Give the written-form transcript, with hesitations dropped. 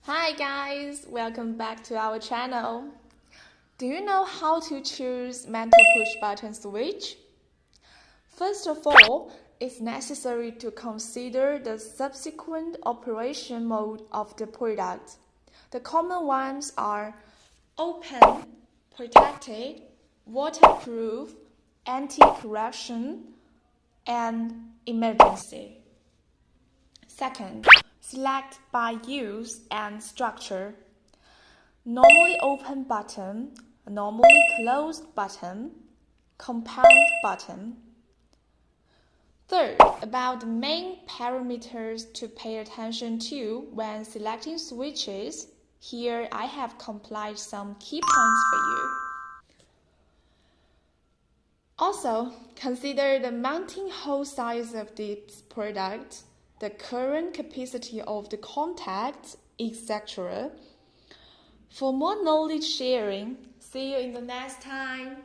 Hi guys, welcome back to our channel. Do you know how to choose mental push button switch? First of all, it's necessary to consider the subsequent operation mode of the product. The common ones are open, protected, waterproof, anti-corruption, and emergency. Second, select by use and structure. Normally open button, normally closed button, compound button. Third, about the main parameters to pay attention to when selecting switches. Here I have compiled some key points for you. Also, consider the mounting hole size of this product, the current capacity of the contacts, etc. For more knowledge sharing, see you in the next time.